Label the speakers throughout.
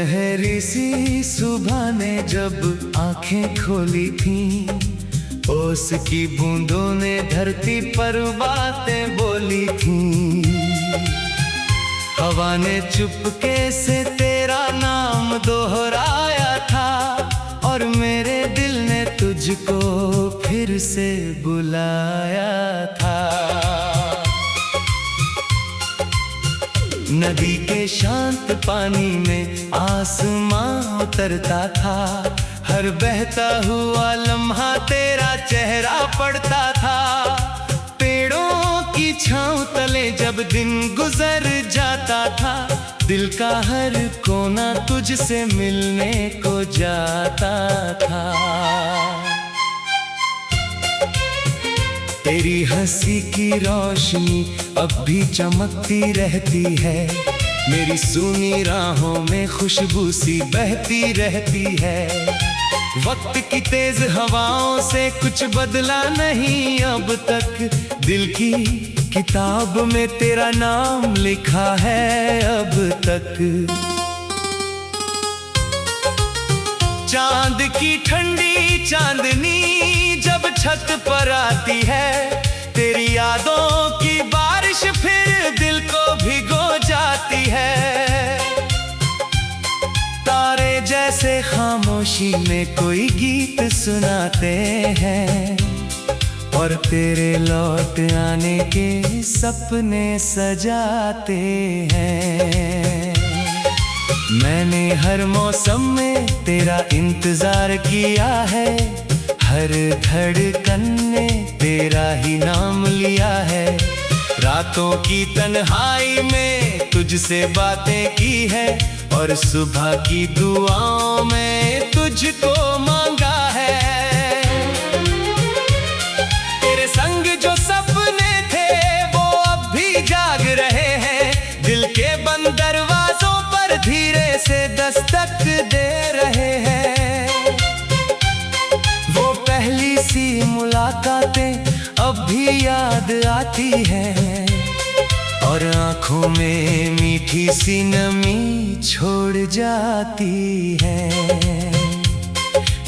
Speaker 1: सुनहरी सी सुबह ने जब आंखें खोली थी, ओस की बूंदों ने धरती पर बातें बोली थी। हवा ने चुपके से तेरा नाम दोहराया था, और मेरे दिल ने तुझको फिर से बुलाया था। नदी के शांत पानी में आसमां उतरता था, हर बहता हुआ लम्हा तेरा चेहरा पड़ता था। पेड़ों की छांव तले जब दिन गुजर जाता था, दिल का हर कोना तुझसे मिलने को जाता था। तेरी हंसी की रोशनी अब भी चमकती रहती है, मेरी सूनी राहों में खुशबू सी बहती रहती है। वक्त की तेज हवाओं से कुछ बदला नहीं अब तक, दिल की किताब में तेरा नाम लिखा है अब तक। चांद की ठंडी चांदनी जब छत पर आती है, तेरी यादों की बारिश फिर दिल को भिगो जाती है। तारे जैसे खामोशी में कोई गीत सुनाते हैं, और तेरे लौट आने के सपने सजाते हैं। मैंने हर मौसम में तेरा इंतजार किया है, हर धड़कन ने तेरा ही नाम लिया है। रातों की तन्हाई में तुझसे बातें की है, और सुबह की दुआओं में तुझको मांगा है। तेरे संग जो सपने थे वो अब भी जाग रहे हैं, दिल के बंद दरवाजों पर धीरे से दस्तक दे रहे हैं। वो पहली सी मुलाकातें अब भी याद आती हैं, और आंखों में मीठी सी नमी छोड़ जाती है।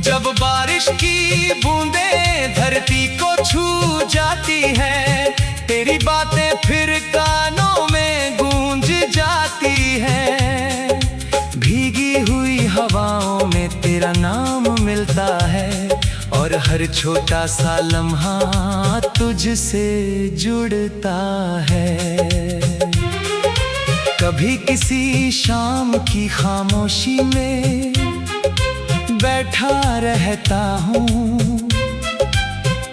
Speaker 1: जब बारिश की बूंदें धरती को छू जाती हैं, तेरी बातें फिर कानों में गूंज जाती हैं। भीगी हुई हवाओं में तेरा नाम मिलता है, और हर छोटा सा लम्हा तुझसे जुड़ता है। कभी किसी शाम की खामोशी में बैठा रहता हूँ,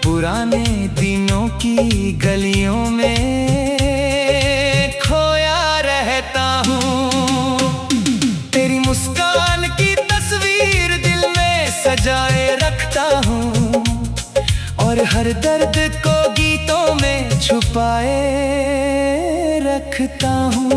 Speaker 1: पुराने दिनों की गलियों में खोया रहता हूँ। तेरी मुस्कान की तस्वीर दिल में सजाए रखता हूँ, और हर दर्द को गीतों में छुपाए रखता हूँ।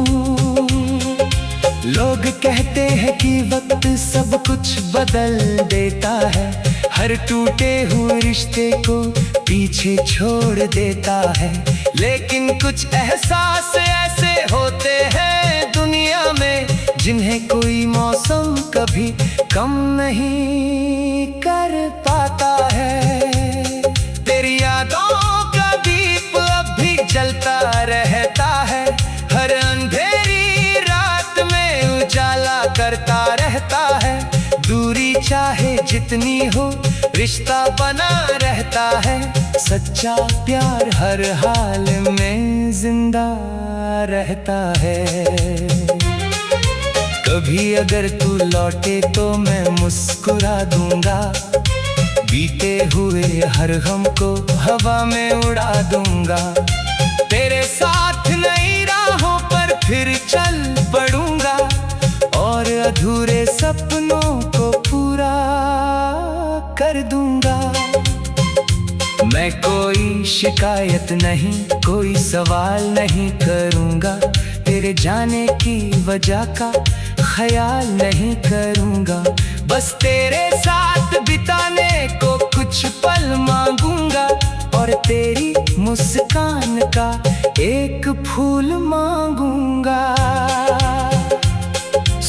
Speaker 1: लोग कहते हैं कि वक्त सब कुछ बदल देता है, हर टूटे हुए रिश्ते को पीछे छोड़ देता है। लेकिन कुछ एहसास ऐसे होते हैं दुनिया में, जिन्हें कोई मौसम कभी कम नहीं कर पाता है। तेरी यादों का दीप अब भी जलता रहता है, हर अंधेरी रात में उजाला करता रहता है। दूरी चाहे जितनी हो रिश्ता बना रहता है, सच्चा प्यार हर हाल में जिंदा रहता है। कभी अगर तू लौटे तो मैं मुस्कुरा दूंगा, बीते हुए हर गम को हवा में उड़ा दूंगा। तेरे साथ नई राहों पर फिर चल पड़ूंगा, और अधूरे सपनों को पूरा कर दूंगा। मैं कोई शिकायत नहीं, कोई सवाल नहीं करूंगा, तेरे जाने की वजह का ख्याल नहीं करूंगा। बस तेरे साथ बिताने को कुछ पल मांगूंगा, और तेरी मुस्कान का एक फूल मांगूंगा।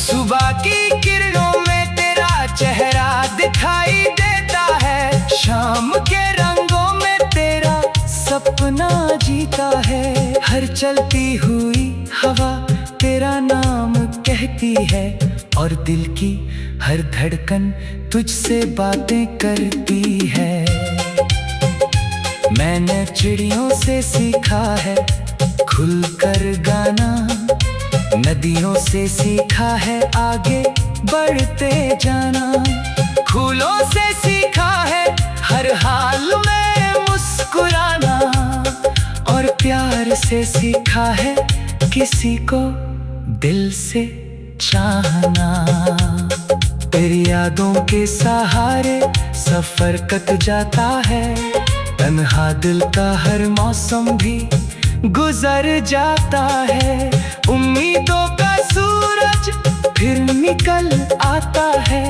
Speaker 1: सुबह की किरणों में तेरा चेहरा दिखाई देता है, शाम के रंगों में तेरा सपना जीता है। हर चलती हुई हवा तेरा नाम कहती है, और दिल की हर धड़कन तुझसे बातें करती है। मैंने चिड़ियों से सीखा है खुलकर गाना, नदियों से सीखा है आगे बढ़ते जाना, फूलों से सीखा है हर हाल में मुस्कुराना, और प्यार से सीखा है किसी को दिल से चाहना। तेरी यादों के सहारे सफर कट जाता है, तन्हा दिल का हर मौसम भी गुजर जाता है। उम्मीदों का सूरज फिर निकल आता है,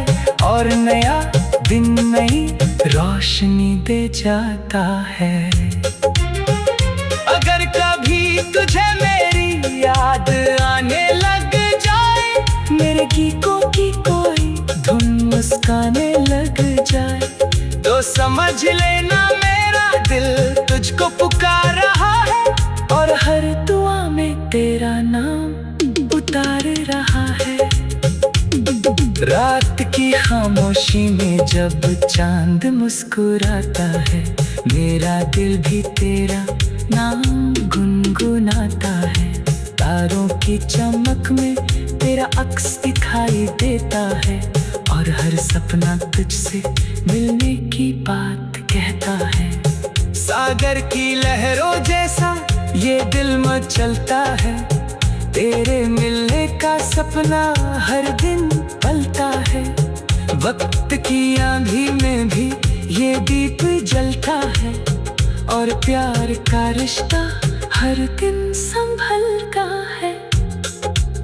Speaker 1: और नया दिन नई रोशनी दे जाता है। अगर कभी तुझे मेरी याद आने लग जाए, मेरे गीतों की कोई धुन मुस्काने लग जाए, तो समझ लेना मेरा दिल तुझको पुकार रहा है, और हर दुआ में तेरा नाम उतार रहा है। रात की खामोशी में जब चांद मुस्कुराता है, मेरा दिल भी तेरा नाम गुनगुनाता है। तारों की चमक में तेरा अक्स दिखाई देता है, और हर सपना तुझसे मिलने की बात कहता है। सागर की लहरों जैसा ये दिल मचलता है, तेरे मिलने का सपना हर दिन पलता है। वक्त की आंधी में भी ये दीप जलता है, और प्यार का रिश्ता हर दिन संभलता है।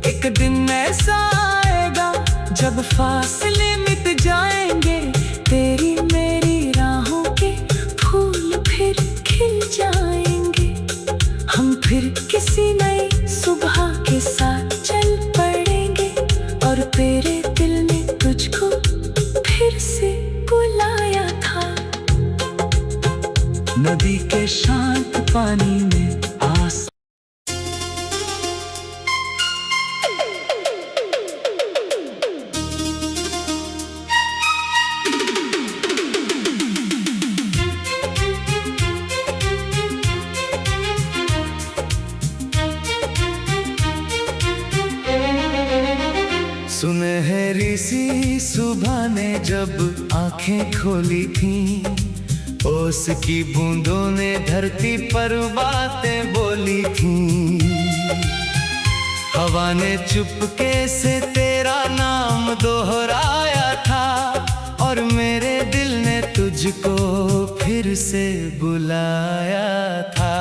Speaker 1: एक दिन ऐसा आएगा जब फासले मिट जाएंगे, तेरी मेरी राहों के फूल फिर खिल जाएंगे। हम फिर किसी नई सुबह के साथ चल पड़ेंगे, और तेरे दिल ने तुझको फिर से बुलाया था। नदी के शांत पानी में आस सुनहरी सी सुबह ने जब आंखें खोली थी, ओस की बूंदों ने धरती पर बातें बोली थी। हवा ने चुपके से तेरा नाम दोहराया था, और मेरे दिल ने तुझको फिर से बुलाया था।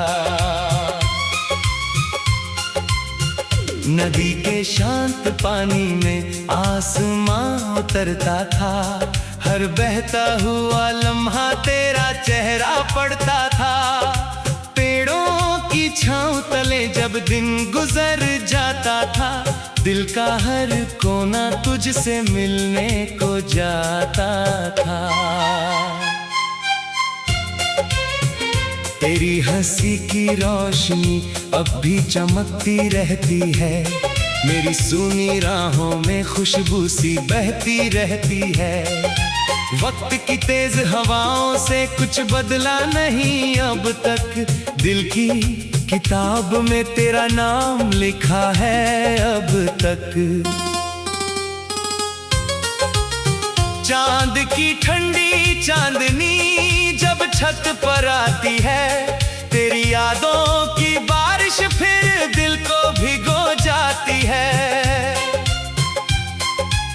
Speaker 1: नदी के शांत पानी में आसमां उतरता था, हर बहता हुआ लम्हा तेरा चेहरा पड़ता था। पेड़ों की छांव तले जब दिन गुजर जाता था, दिल का हर कोना तुझसे मिलने को जाता था। तेरी हंसी की रोशनी अब भी चमकती रहती है, मेरी सूनी राहों में खुशबू सी बहती रहती है। वक्त की तेज हवाओं से कुछ बदला नहीं अब तक, दिल की किताब में तेरा नाम लिखा है अब तक। चांद की ठंडी चांदनी जब छत पर आती है, तेरी यादों की बारिश फिर दिल को भिगो जाती है।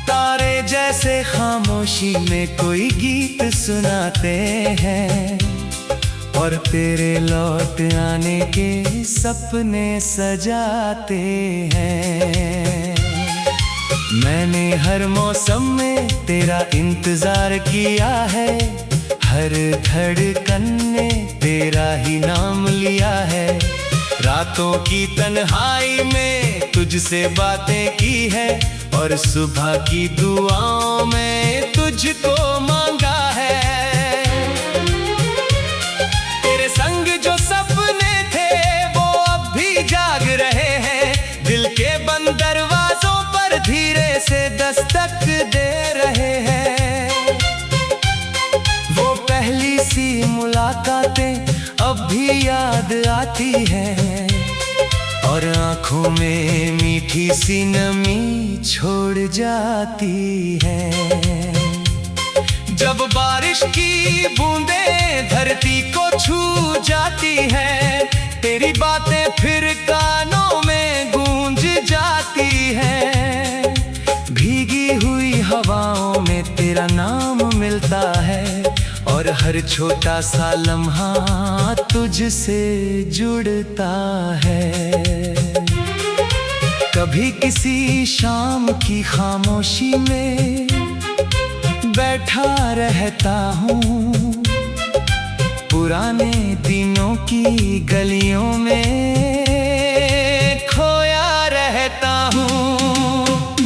Speaker 1: तारे जैसे खामोशी में कोई गीत सुनाते हैं, और तेरे लौट आने के सपने सजाते हैं। मैंने हर मौसम में तेरा इंतजार किया है, हर धड़कन ने तेरा ही नाम लिया है। रातों की तन्हाई में तुझसे बातें की है, और सुबह की दुआओं में तुझको मांगा है। तेरे संग जो सपने थे वो अब भी जाग रहे हैं, दिल के बंद दरवाजों पर धीरे से दस्तक दे रहे हैं। वो पहली सी मुलाकातें अब भी याद आती हैं, और आंखों में मीठी सी नमी छोड़ जाती है। जब बारिश की बूंदें धरती को छू जाती हैं, तेरी बातें फिर कानों में गूंज जाती हैं। भीगी हुई हवाओं में तेरा नाम मिलता है, और हर छोटा सा लम्हा तुझसे जुड़ता है। कभी किसी शाम की खामोशी में बैठा रहता हूँ, पुराने दिनों की गलियों में खोया रहता हूँ।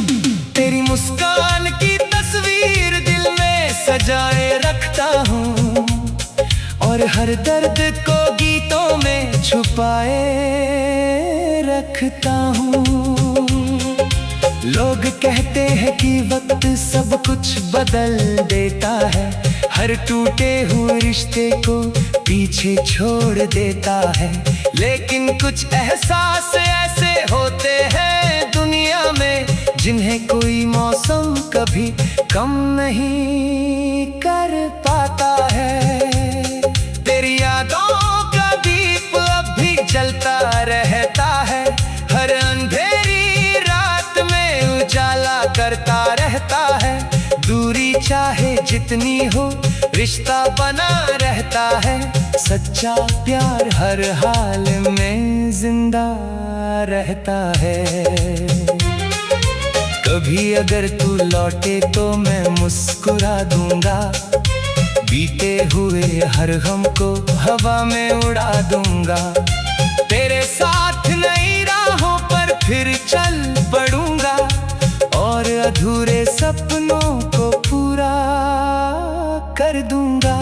Speaker 1: तेरी मुस्कान की तस्वीर दिल में सजाए रखता हूँ, और हर दर्द को गीतों में छुपाए रखता हूँ। लोग कहते हैं कि वक्त सब कुछ बदल देता है, हर टूटे हुए रिश्ते को पीछे छोड़ देता है। लेकिन कुछ एहसास ऐसे होते हैं दुनिया में, जिन्हें कोई मौसम कभी कम नहीं कर पाता है। तेरी यादों का दीप अब भी जलता रहता है, हर अंधेरी रात में उजाला करता रहता है। दूरी चाहे जितनी हो रिश्ता बना रहता है, सच्चा प्यार हर हाल में जिंदा रहता है। कभी अगर तू लौटे तो मैं मुस्कुरा दूंगा, बीते हुए हर गम को हवा में उड़ा दूंगा। तेरे साथ नई राहों पर फिर चल पड़ूंगा, और अधूरे सपनों को पूरा कर दूंगा।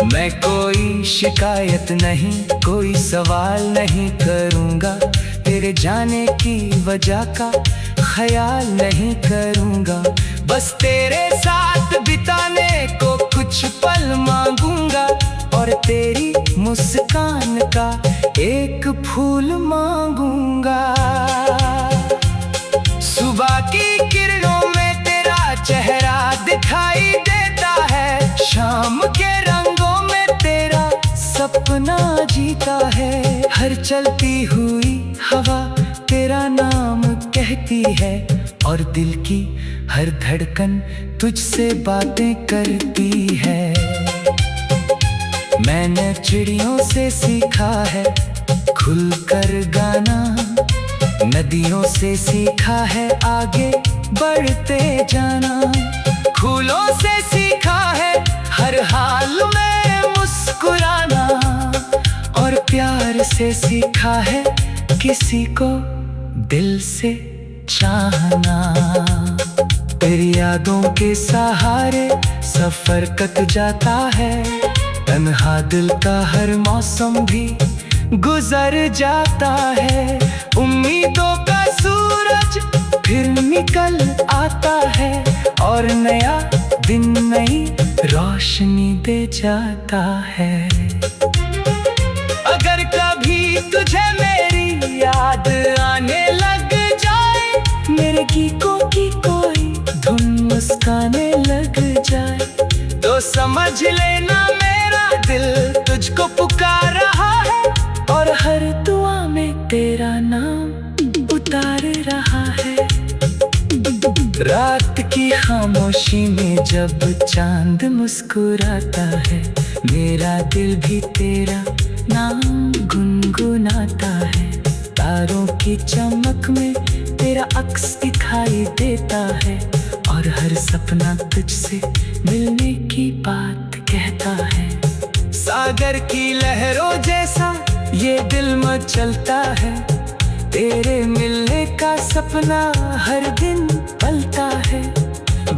Speaker 1: मैं कोई शिकायत नहीं, कोई सवाल नहीं करूंगा, तेरे जाने की वजह का ख्याल नहीं करूंगा। बस तेरे साथ बिताने को कुछ पल मांगूंगा, और तेरी मुस्कान का एक फूल मांगूंगा। सुबह की किरणों में तेरा चेहरा दिखाई देता है, शाम के रंगों में तेरा सपना जीता है। हर चलती हुई हवा तेरा नाम कहती है, और दिल की हर धड़कन तुझसे बातें करती है। मैंने चिड़ियों से सीखा है खुलकर गाना, नदियों से सीखा है आगे बढ़ते जाना, फूलों से सीखा है हर हाल में मुस्कुराना, और प्यार से सीखा है किसी को दिल से चाहना। तेरी यादों के सहारे सफर कट जाता है, तन्हा दिल का हर मौसम भी गुजर जाता है। उम्मीदों का सूरज फिर निकल आता है, और नया दिन नई रोशनी दे जाता है। अगर कभी तुझे मेरी याद आने लग जाए, मेरे गीतों की कोई धुन मुस्काने लग जाए, तो समझ लेना मेरा दिल तुझको पुकार रहा है, और हर दुआ में तेरा नाम उतार रहा है। रात की खामोशी में जब चांद मुस्कुराता है, मेरा दिल भी तेरा नाम गुनगुनाता है। तारों की चमक में तेरा अक्स दिखाई देता है, और हर सपना तुझसे मिलने की बात कहता है। सागर की लहरों जैसा ये दिल मचलता है, तेरे मिलने का सपना हर दिन पलता है।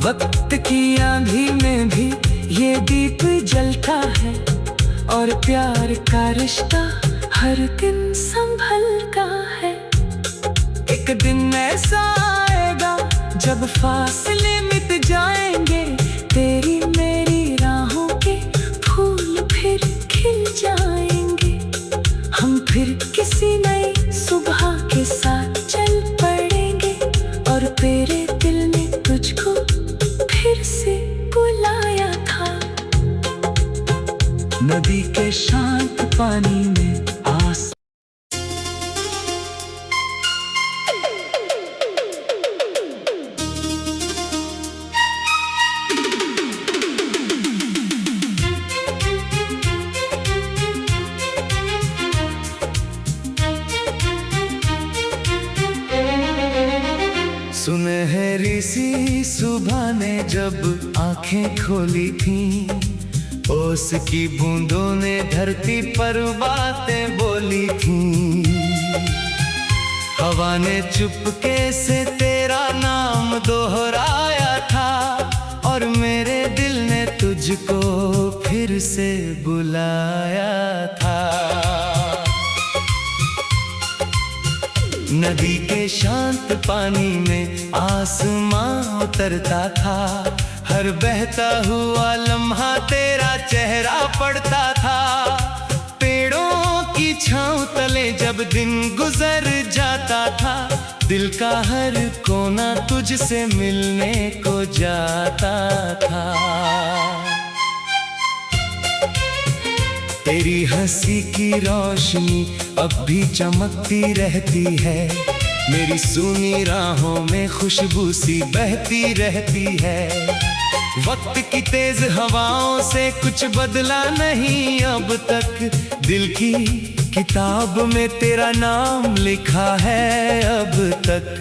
Speaker 1: वक्त की आंधी में भी ये दीप जलता है, और प्यार का रिश्ता हर दिन संभलता है। एक दिन ऐसा आएगा जब फासले मिट जाएंगे, तेरी मेरी राहों के फूल फिर खिल जाएंगे। हम फिर किसी नई सुबह के साथ चल पड़ेंगे, और तेरे दिल ने तुझको फिर से बुलाया था। नदी के शांत पानी में आस सुनहरी सी सुबह ने जब आंखें खोली थी, ओस की बूंदों ने धरती पर बातें बोली थी। हवा ने चुपके से तेरा नाम दोहराया था, और मेरे दिल ने तुझको फिर से बुलाया था। नदी के शांत पानी में आसमां उतरता था, हर बहता हुआ लम्हा तेरा चेहरा पड़ता था। पेड़ों की छांव तले जब दिन गुजर जाता था, दिल का हर कोना तुझसे मिलने को जाता था। तेरी हंसी की रोशनी अब भी चमकती रहती है, मेरी सूनी राहों में खुशबू सी बहती रहती है। वक्त की तेज हवाओं से कुछ बदला नहीं अब तक, दिल की किताब में तेरा नाम लिखा है अब तक।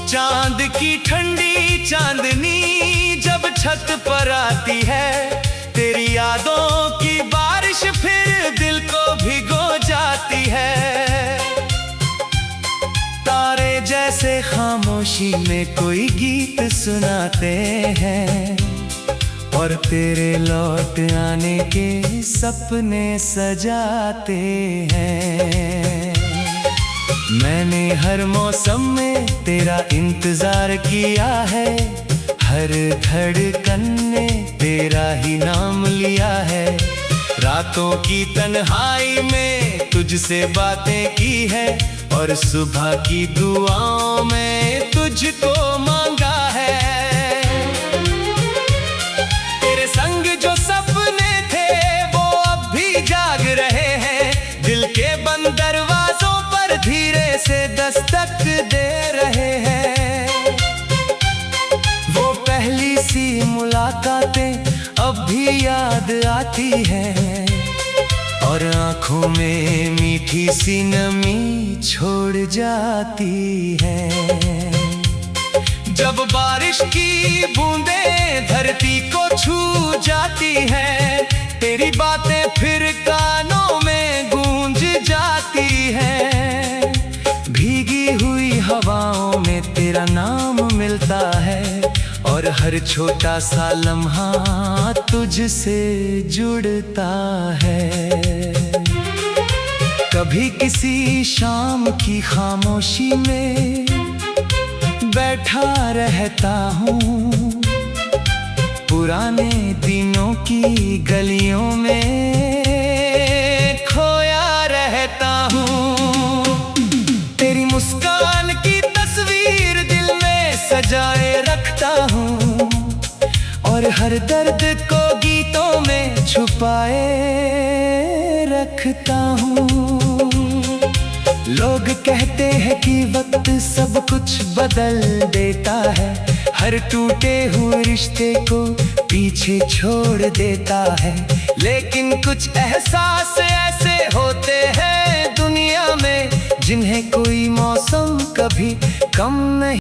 Speaker 1: चांद की ठंडी चांदनी जब छत पर आती है, तेरी यादों की बारिश फिर दिल को भिगो जाती है। तारे जैसे खामोशी में कोई गीत सुनाते हैं, और तेरे लौट आने के सपने सजाते हैं। मैंने हर मौसम में तेरा इंतजार किया है, हर धड़कन ने तेरा ही नाम लिया है। रातों की तन्हाई में तुझसे बातें की है, और सुबह की दुआओं में तुझको मांगा है। तेरे संग जो सपने थे वो अब भी जाग रहे हैं, दिल के बंद दरवाजों पर धीरे से दस्तक दे रहे हैं। वो पहली सी मुलाकातें अब भी याद आती हैं, और आंखों में मीठी सी नमी छोड़ जाती है। जब बारिश की बूंदें धरती को छू जाती हैं, तेरी बातें फिर कानों में गूंज जाती हैं। भीगी हुई हवाओं में तेरा नाम मिलता है, और हर छोटा सा लम्हा तुझसे जुड़ता है। कभी किसी शाम की खामोशी में बैठा रहता हूँ, पुराने दिनों की गलियों में खोया रहता हूँ। तेरी मुस्कान की तस्वीर दिल में सजाए रखता हूँ, और हर दर्द को गीतों में छुपाए रखता हूँ। लोग कहते हैं कि वक्त सब कुछ बदल देता है, हर टूटे हुए रिश्ते को पीछे छोड़ देता है। लेकिन कुछ एहसास ऐसे होते हैं दुनिया में, जिन्हें कोई मौसम कभी कम नहीं